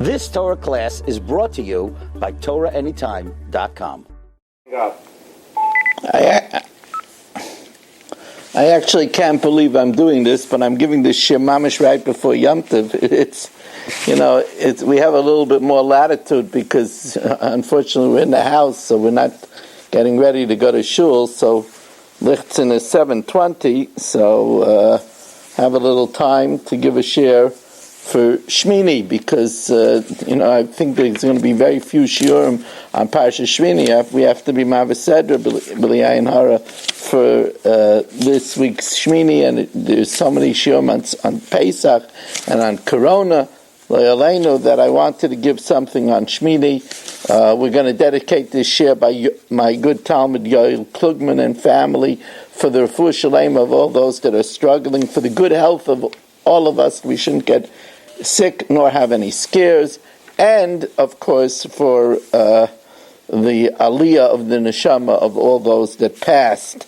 This Torah class is brought to you by TorahAnytime.com. I actually can't believe I'm doing this, but I'm giving this shir mamish right before Yom Tov. We have a little bit more latitude because unfortunately we're in the house, so we're not getting ready to go to shul. So Lichtzin is 7:20, so have a little time to give a shir for Shmini, because I think there's going to be very few shiurim on Parashat Shmini. We have to be Mavasedra B'liyayin Hara for this week's Shmini, and there's so many shiurim on Pesach and on Corona that I wanted to give something on Shmini. We're going to dedicate this shir by my good Talmud Yoel Klugman and family for the refuah shalem of all those that are struggling, for the good health of all of us. We shouldn't get sick nor have any scares, and of course for the aliyah of the neshama of all those that passed.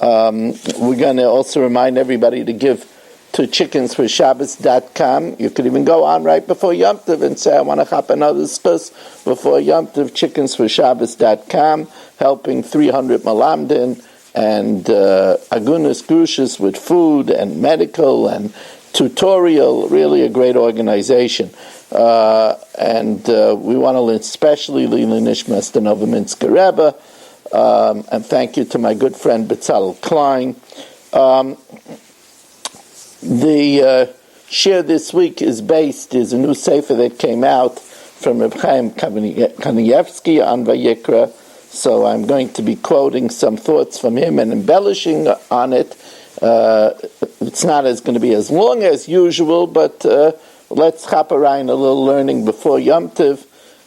We're going to also remind everybody to give to chickensforshabbos.com. You could even go on right before Yom Tov and say, I want to chop another stus before Yom Tov. Chickensforshabbos.com, helping 300 malamdin and agunas grushas with food and medical and tutorial, really a great organization. And we want to especially Lila Nishmas the Novominsker Rebbe, and thank you to my good friend Betzalel Klein. The shir this week is a new sefer that came out from Reb Chaim Kanievsky on Vayikra, so I'm going to be quoting some thoughts from him and embellishing on it. It's not going to be as long as usual, but let's chop around a little learning before Yom Tov.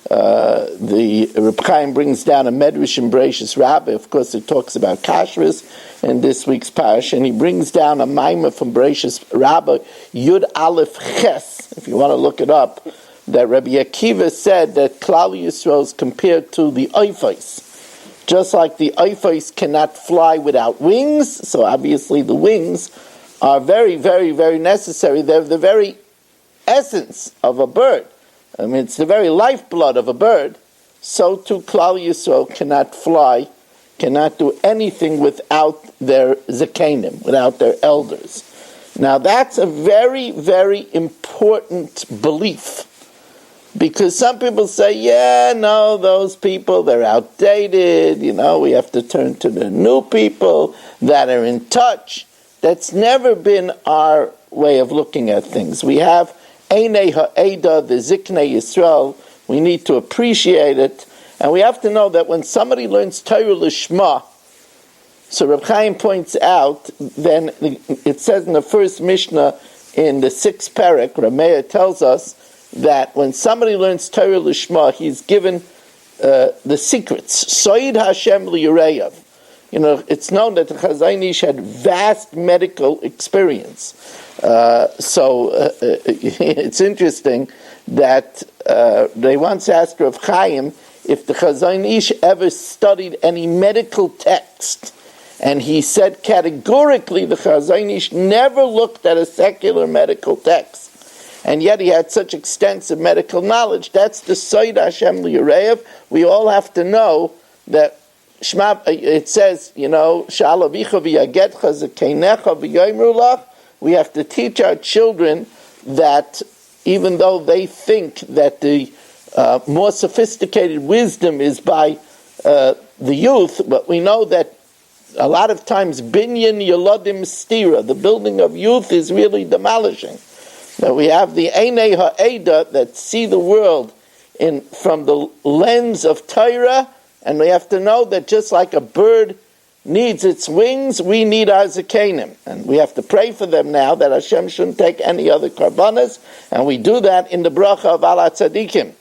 The Reb Chaim brings down a Medrash in Bereishis Rabbah. Of course, it talks about kashrus in this week's parish, and he brings down a maimah from Bereishis Rabbah, Yud Aleph Ches, if you want to look it up, that Rabbi Akiva said that Klal Yisrael is compared to the Oifos. Just like the Oifos cannot fly without wings, so obviously the wings are very, very, very necessary. They're the very essence of a bird. I mean, it's the very lifeblood of a bird. So too Klal Yisrael cannot fly, cannot do anything without their zakenim, without their elders. Now that's a very, very important belief. Because some people say, those people, they're outdated, we have to turn to the new people that are in touch. That's never been our way of looking at things. We have Einei Ha'eda, the Ziknei Yisrael. We need to appreciate it. And we have to know that when somebody learns Torah Lishma, so Reb Chaim points out, then it says in the first Mishnah in the 6th parak, Rameya tells us that when somebody learns Torah Lishma, he's given the secrets. Soid Hashem Li'Yireyav. It's known that the Chazon Ish had vast medical experience. So it's interesting that they once asked Rav Chaim if the Chazon Ish ever studied any medical text. And he said categorically the Chazon Ish never looked at a secular medical text. And yet he had such extensive medical knowledge. That's the Soid Hashem Li'Yireyav. We all have to know that it says, Sha'alavicha v'yagetcha zekeinecha v'yoymru lach. We have to teach our children that even though they think that the more sophisticated wisdom is by the youth, but we know that a lot of times binyan yolodim stira, the building of youth, is really demolishing. Now we have the Einei Ha'eda that see the world from the lens of Torah, and we have to know that just like a bird needs its wings, we need our zakenim. And we have to pray for them now that Hashem shouldn't take any other karbanas, and we do that in the bracha of Ala Tzadikim.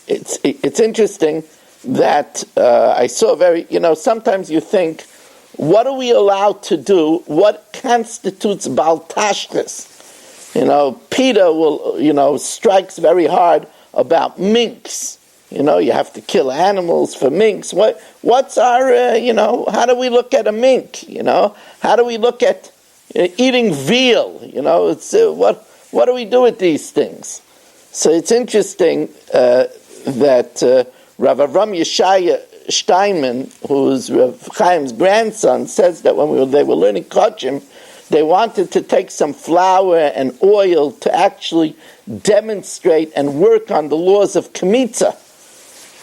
It's interesting that I saw sometimes you think, what are we allowed to do? What constitutes Bal Tashchis? PETA strikes very hard about minks. You have to kill animals for minks. What's our, how do we look at a mink? How do we look at eating veal? It's What do we do with these things? So it's interesting that Rav Avram Yeshaya Steinman, who's Rav Chaim's grandson, says that when they were learning Kodshim, they wanted to take some flour and oil to actually demonstrate and work on the laws of Kemitza.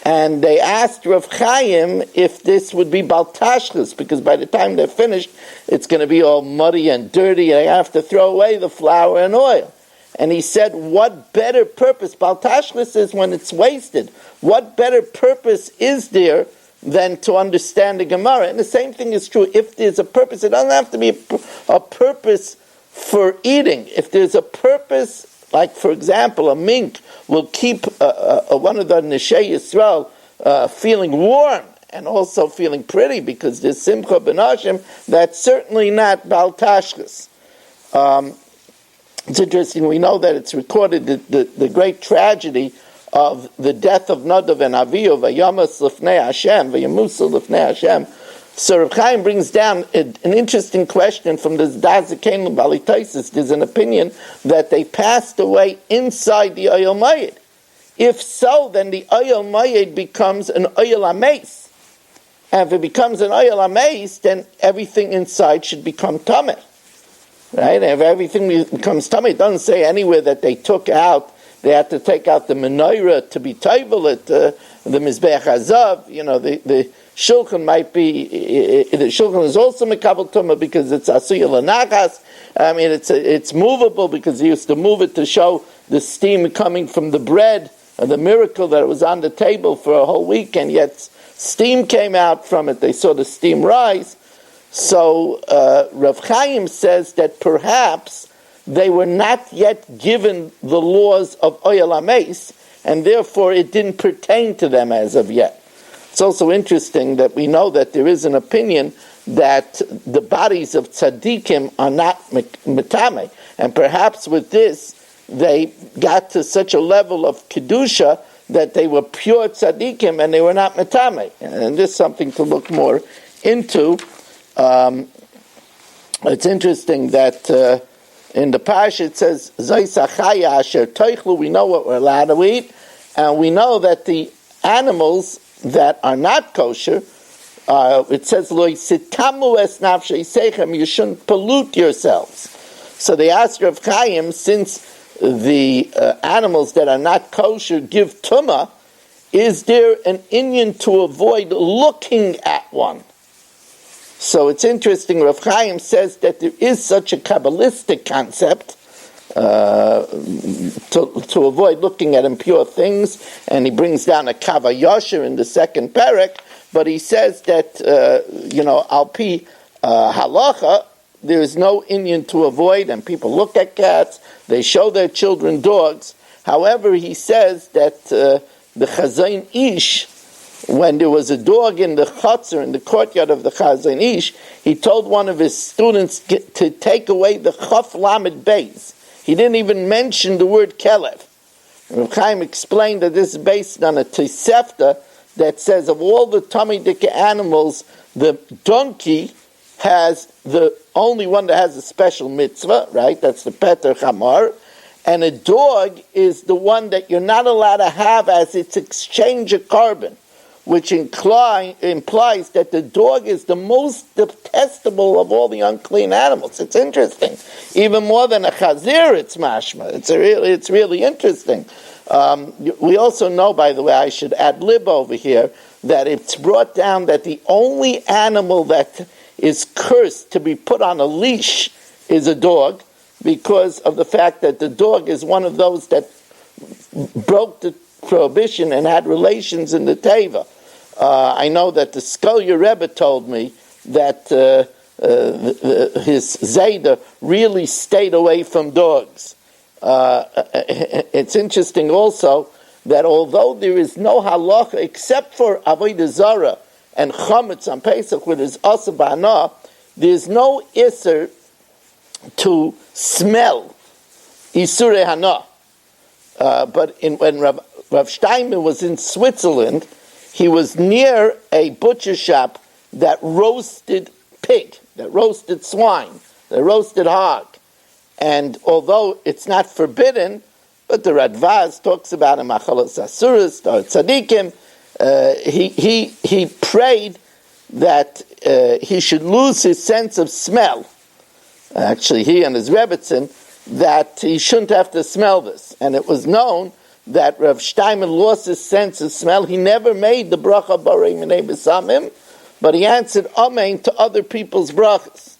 And they asked Rav Chaim if this would be Baltashchus, because by the time they're finished, it's going to be all muddy and dirty, and they have to throw away the flour and oil. And he said, what better purpose? Baltashchus is when it's wasted. What better purpose is there than to understand the Gemara? And the same thing is true. If there's a purpose, it doesn't have to be a purpose for eating. If there's a purpose, like, for example, a mink will keep one of the Neshei Yisrael feeling warm and also feeling pretty because there's Simcha Ben Hashem, that's certainly not Bal Tashchus. It's interesting, we know that it's recorded the great tragedy of the death of Nadav and Avihu, Vayamas Lifnei Hashem, Vayamusa Lifnei Hashem. So Reb Chaim brings down an interesting question from the Dazaken Balitaisis. There's an opinion that they passed away inside the Oyel Mayed. If so, then the Oyel Mayed becomes an Oyel Ameis. And if it becomes an Oyel Ameis, then everything inside should become Tameh. Right? And if everything becomes Tameh, it doesn't say anywhere that they had to take out the menorah to be Taivalit, the Mizbeach Hazav, the Shulchan might be, the Shulchan is also Mekabel Tumah because it's Asuyah L'Nachas. I mean, it's movable because he used to move it to show the steam coming from the bread, and the miracle that it was on the table for a whole week, and yet steam came out from it. They saw the steam rise. So Rav Chaim says that perhaps they were not yet given the laws of Oyel Ameis, and therefore it didn't pertain to them as of yet. It's also interesting that we know that there is an opinion that the bodies of tzaddikim are not metame, and perhaps with this they got to such a level of kedusha that they were pure tzaddikim and they were not metame, and this is something to look more into. It's interesting that in the parsha it says Zoisachaya Asher Toichlu. We know what we're allowed to eat, and we know that the animals that are not kosher, it says, Lo yisitamu es nafshei seichem, you shouldn't pollute yourselves. So they asked Rav Chaim, since the animals that are not kosher give tumah, is there an inyan to avoid looking at one? So it's interesting, Rav Chaim says that there is such a Kabbalistic concept to avoid looking at impure things, and he brings down a Kava Yosher in the second parak, but he says that, al pi halacha, there is no inyan to avoid, and people look at cats, they show their children dogs. However, he says that the Chazain Ish, when there was a dog in the chutzner, in the courtyard of the Chazain Ish, he told one of his students to take away the Chaf Lamed Beis. He didn't even mention the word Kelev. Rav Chaim explained that this is based on a Tosefta that says of all the Tamidika animals, the donkey has the only one that has a special mitzvah, right? That's the Peter Chamar. And a dog is the one that you're not allowed to have as its exchange of carbon, which implies that the dog is the most detestable of all the unclean animals. It's interesting. Even more than a chazir, it's mashma. It's really interesting. We also know, by the way, I should ad lib over here, that it's brought down that the only animal that is cursed to be put on a leash is a dog, because of the fact that the dog is one of those that broke the prohibition and had relations in the Teva. I know that the Skolya Rebbe told me that his Zayda really stayed away from dogs. It's interesting also that although there is no halacha except for Avodah Zarah and Chametz on Pesach, which is Asa B'Hana, there's no Isser to smell Isurei Hana. But when Rav Steinman was in Switzerland, he was near a butcher shop that roasted pig, that roasted swine, that roasted hog. And although it's not forbidden, but the Radvaz talks about a machalos asuras or tzaddikim. He prayed that he should lose his sense of smell. Actually, he and his Rebbetzin, that he shouldn't have to smell this. And it was known that Rav Steinman lost his sense of smell. He never made the bracha Borei Minei B'Samim, but he answered Amen to other people's brachas.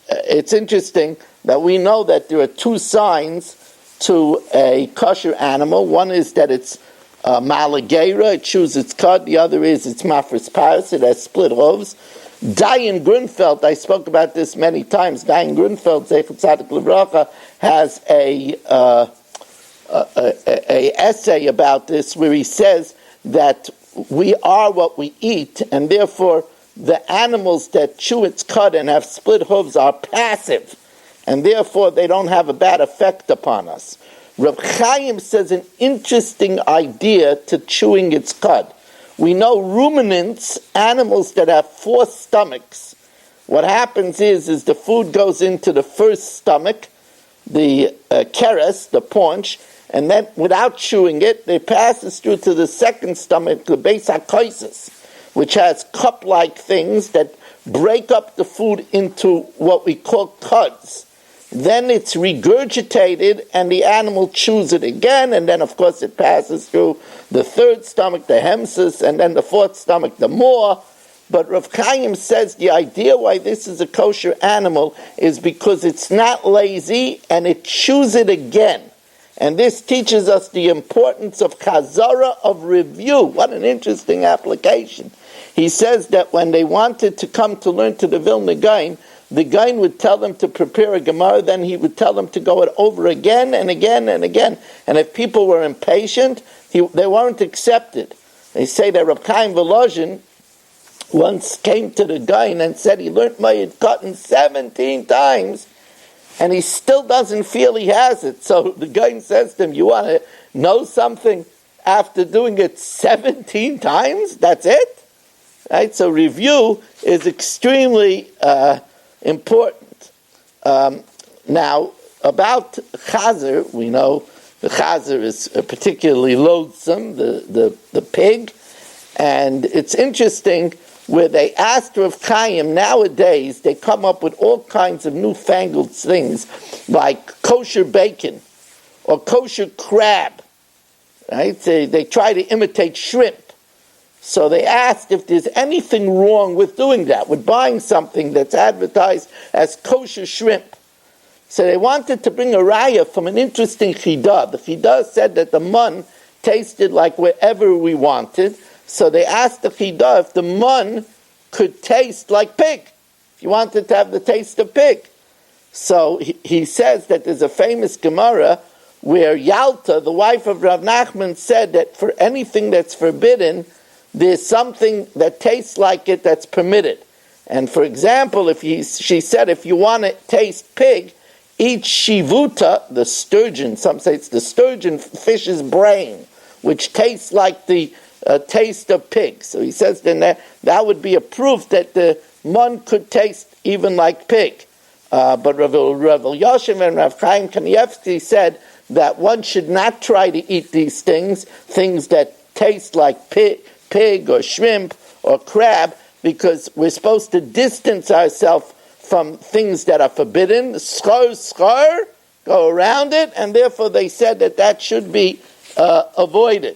It's interesting that we know that there are two signs to a kosher animal. One is that it's malagera, it chews its cud. The other is it's mafres paris, it has split hooves. Dayan Grunfeld, I spoke about this many times. Dayan Grunfeld, Zeichet Tzadik L'Bracha, has a essay about this where he says that we are what we eat, and therefore the animals that chew its cud and have split hooves are passive, and therefore they don't have a bad effect upon us. Reb Chaim says an interesting idea to chewing its cud. We know ruminants, animals that have 4 stomachs. What happens is the food goes into the first stomach, the keres, the paunch, and then without chewing it, it passes through to the second stomach, the beis hakoises, which has cup-like things that break up the food into what we call cuds. Then it's regurgitated and the animal chews it again, and then of course it passes through the third stomach, the hemsis, and then the fourth stomach, the maw. But Rav Chaim says the idea why this is a kosher animal is because it's not lazy and it chews it again. And this teaches us the importance of chazara, of review. What an interesting application. He says that when they wanted to come to learn to the Vilna Gaon, the Gaon would tell them to prepare a Gemara, then he would tell them to go it over again and again and again. And if people were impatient, they weren't accepted. They say that Reb Chaim Volozhin once came to the Gaon and said he learned Mayid Cotton 17 times, and he still doesn't feel he has it. So the Gaon says to him, you want to know something after doing it 17 times? That's it? Right? So review is extremely important. Now, about chazer, we know the chazer is particularly loathsome, the pig, and it's interesting where they asked Rav Chaim, nowadays they come up with all kinds of newfangled things like kosher bacon or kosher crab, right? They try to imitate shrimp. So they asked if there's anything wrong with doing that, with buying something that's advertised as kosher shrimp. So they wanted to bring a raya from an interesting chidah. The chidah said that the mun tasted like wherever we wanted. So they asked the chidah if the mun could taste like pig, if you wanted to have the taste of pig. So he says that there's a famous Gemara where Yalta, the wife of Rav Nachman, said that for anything that's forbidden, there's something that tastes like it that's permitted. And for example, she said, if you want to taste pig, eat shivuta, the sturgeon, some say it's the sturgeon fish's brain, which tastes like the taste of pig. So he says then that would be a proof that the mun could taste even like pig. But Rav Yoshev and Rav Chaim Kanievsky said that one should not try to eat these things that taste like pig or shrimp or crab, because we're supposed to distance ourselves from things that are forbidden. Skar, go around it, and therefore they said that should be avoided.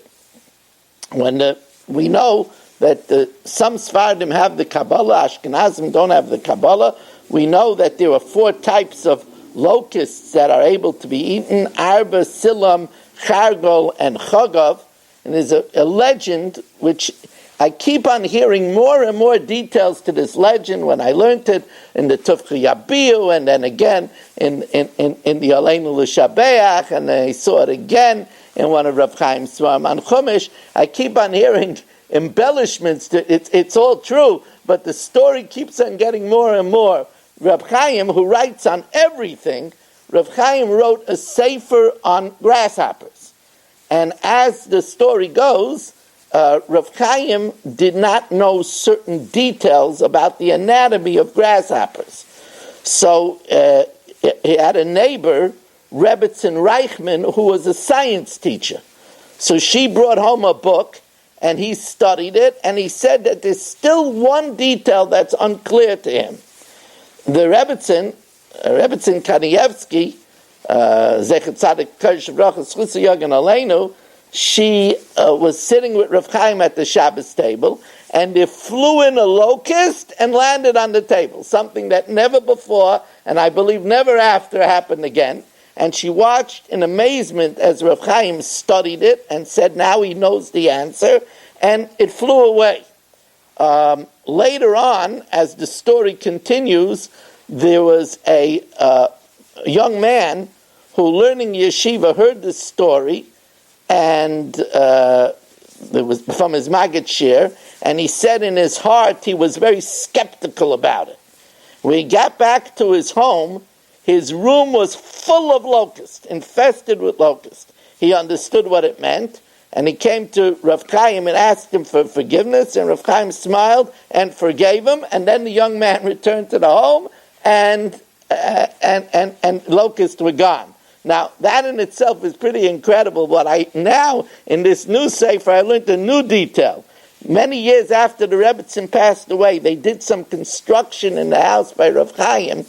When we know that some Sfardim have the Kabbalah, Ashkenazim don't have the Kabbalah, we know that there are 4 types of locusts that are able to be eaten: Arba, Silam, Chargol, and Chagav. And there's a legend which I keep on hearing more and more details to this legend. When I learned it in the Tufchi Yabiu, and then again in the Aleinu L'Shabeach, and then I saw it again in one of Rav Chaim's Svarim on Chumash, I keep on hearing embellishments. It's all true, but the story keeps on getting more and more. Rav Chaim, who writes on everything, Rav Chaim wrote a sefer on grasshoppers. And as the story goes, Rav Chaim did not know certain details about the anatomy of grasshoppers. So he had a neighbor, Rebbetzin Reichman, who was a science teacher. So she brought home a book, and he studied it, and he said that there's still one detail that's unclear to him. The Rebbetzin Kanievsky, Zechet Tzadik Kodesh Brachas Chutz Yagan Aleinu, she was sitting with Rav Chaim at the Shabbos table, and there flew in a locust and landed on the table, something that never before, and I believe never after, happened again. And she watched in amazement as Rav Chaim studied it and said, now he knows the answer, and it flew away. Later on, as the story continues, there was a young man who, learning yeshiva, heard this story, and it was from his Maggid Shir, and he said in his heart he was very skeptical about it. When he got back to his home, his room was full of locusts, infested with locusts. He understood what it meant, and he came to Rav Chaim and asked him for forgiveness, and Rav Chaim smiled and forgave him, and then the young man returned to the home, and locusts were gone. Now, that in itself is pretty incredible, but now, in this new sefer, I learned a new detail. Many years after the Rebbetzin passed away, they did some construction in the house by Rav Chaim,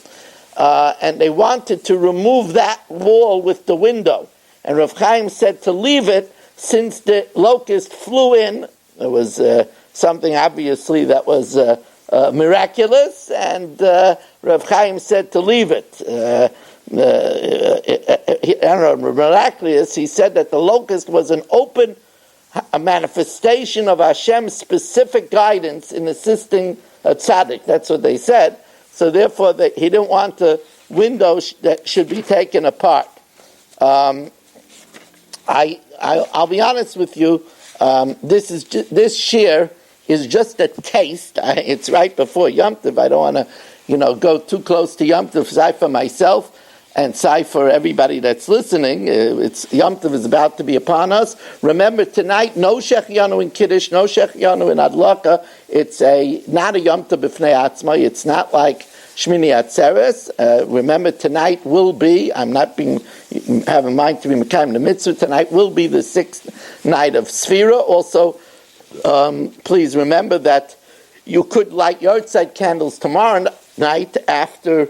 and they wanted to remove that wall with the window. And Rav Chaim said to leave it, since the locust flew in. There was something, obviously, that was miraculous, and Rav Chaim said to leave it. Miraculous, he said that the locust was a manifestation of Hashem's specific guidance in assisting a tzaddik. That's what they said. So therefore, he didn't want the window that should be taken apart. I'll be honest with you. This shir is just a taste. It's right before Yom Tov. I don't want to, go too close to Yom Tov. Say for myself and say for everybody that's listening. It's Yom Tov is about to be upon us. Remember tonight, no Shechianu in Kiddush, no Shechianu in Adlaka. It's not a Yom Tov b'fnei atzma. It's not like Shmini Atzeres. Remember, tonight will be, I'm not have in mind to be Mekayim the Mitzvah, tonight will be the 6th night of Sfira. Also, please remember that you could light Yortzeit candles tomorrow night after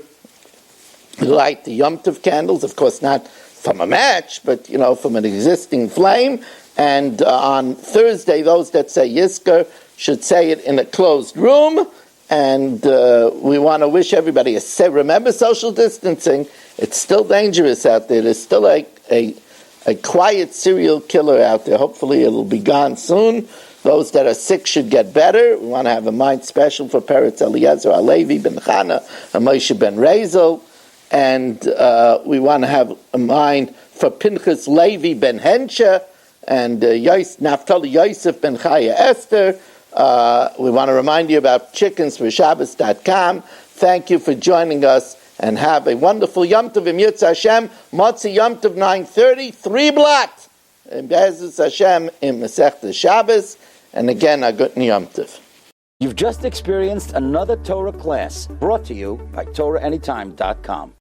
you light the Yom Tov candles, of course not from a match, but from an existing flame. And on Thursday, those that say Yizkor should say it in a closed room. And we want to wish everybody remember social distancing. It's still dangerous out there. There's still a quiet serial killer out there. Hopefully it'll be gone soon. Those that are sick should get better. We want to have a mind special for Peretz Eliezer Alevi ben Chana and Moshe ben Rezel. And we want to have a mind for Pinchas Levi ben Hensha and Naftali Yosef ben Chaya Esther. We want to remind you about chickens for Shabbos.com. Thank you for joining us, and have a wonderful Yom Tov im Yirtzeh Hashem. Motzi Yom Tov 9:30, 3 blot. In Be'ezus Hashem in Masechta Shabbos. And again, a good Yom Tov. You've just experienced another Torah class brought to you by TorahAnytime.com.